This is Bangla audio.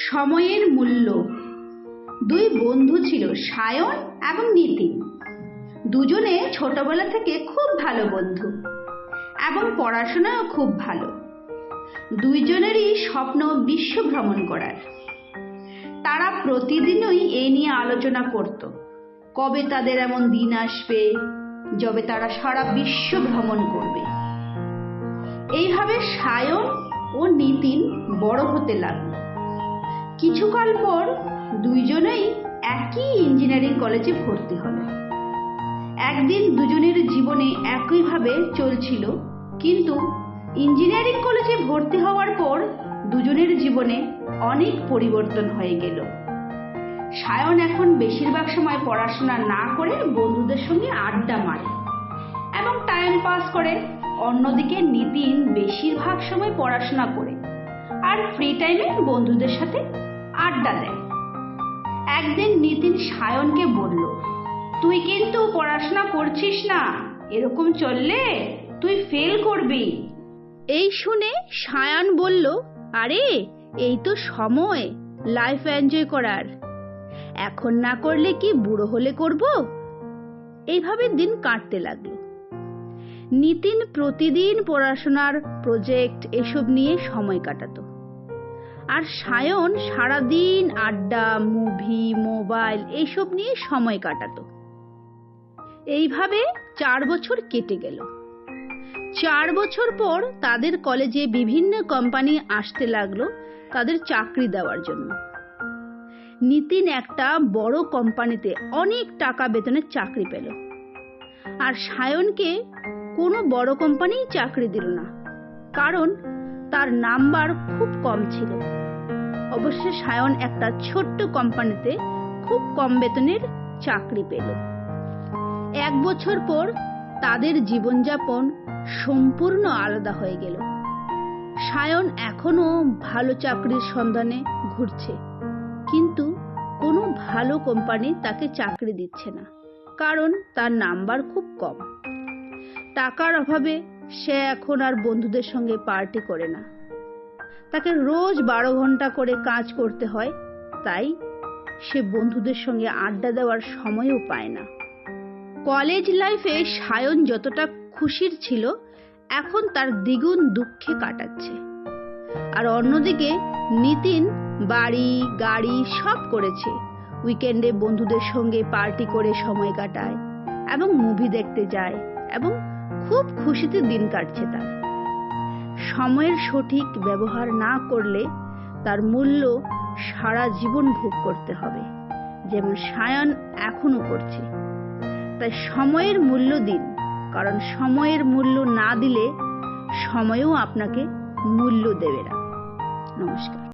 সময়ের মূল্য। দুই বন্ধু ছিল, সায়ন এবং নিতিন। দুজনে ছোটবেলা থেকে খুব ভালো বন্ধু এবং পড়াশোনাও খুব ভালো। দুইজনেরই স্বপ্ন বিশ্ব ভ্রমণ করার। তারা প্রতিদিনই এই নিয়ে আলোচনা করত, কবে তাদের এমন দিন আসবে যবে তারা সারা বিশ্ব ভ্রমণ করবে। এইভাবে সায়ন ও নিতিন বড় হতে লাগলো। কিছুকাল পর দুইজনেই একই ইঞ্জিনিয়ারিং কলেজে ভর্তি হলো। একদিন দুজনের জীবনে একইভাবে চলছিল, কিন্তু ইঞ্জিনিয়ারিং কলেজে ভর্তি হওয়ার পর দুজনের জীবনে অনেক পরিবর্তন হয়ে গেল। সায়ন এখন বেশিরভাগ সময় পড়াশোনা না করে বন্ধুদের সঙ্গে আড্ডা মারে এবং টাইম পাস করে। অন্যদিকে নিতিন বেশিরভাগ সময় পড়াশোনা করে আর ফ্রি টাইমে বন্ধুদের সাথে আড্ডা দেয়। একদিন নিতিন সায়নকে বলল, তুই কিন্তু পড়াশোনা করছিস না, এরকম চললে তুই ফেল করবি। এই শুনে সায়ন বলল, আরে এই তো সময় লাইফ এনজয় করার, এখন না করলে কি বুড়ো হলে করব। এইভাবে দিন কাটতে লাগলো। নিতিন প্রতিদিন পড়াশোনার প্রজেক্ট এসব নিয়ে সময় কাটাতো, আর সায়ন সারাদিন আড্ডা, মুভি, মোবাইল এইসব নিয়ে সময় কাটাতো। এইভাবে 4 বছর কেটে গেল। 4 বছর পর তাদের কলেজে বিভিন্ন কোম্পানি আসতে লাগলো তাদের চাকরি দেওয়ার জন্য। নিতিন একটা বড় কোম্পানিতে অনেক টাকা বেতনের চাকরি পেল, আর সায়নকে কোনো বড় কোম্পানি চাকরি দিল না, কারণ তার নাম্বার খুব কম ছিল। অবশ্য সায়ন একটা ছোট্ট কোম্পানিতে খুব কম বেতনের চাকরি পেল। 1 বছর পর তাদের জীবনযাপন সম্পূর্ণ আলাদা হয়ে গেল। সায়ন এখনো ভালো চাকরির সন্ধানে ঘুরছে, কিন্তু কোনো ভালো কোম্পানি তাকে চাকরি দিচ্ছে না, কারণ তার নাম্বার খুব কম। টাকার অভাবে সে এখন আর বন্ধুদের সঙ্গে পার্টি করে না। তাকে রোজ 12 ঘন্টা করে কাজ করতে হয়, তাই সে বন্ধুদের সঙ্গে আড্ডা দেওয়ার সময়ও পায় না। কলেজ লাইফে সায়ন যতটা খুশির ছিল, এখন তার দ্বিগুণ দুঃখে কাটাচ্ছে। আর অন্যদিকে নিতিন বাড়ি, গাড়ি সব করেছে। উইকেন্ডে বন্ধুদের সঙ্গে পার্টি করে সময় কাটায় এবং মুভি দেখতে যায় এবং খুব খুশিতে দিন কাটছে তার। সময়ের সঠিক ব্যবহার না করলে তার মূল্য সারা জীবন ভোগ করতে হবে, যেমন সায়ন এখনো করছে। তাই সময়ের মূল্য দিন, কারণ সময়ের মূল্য না দিলে সময়ও আপনাকে মূল্য দেবে না। নমস্কার।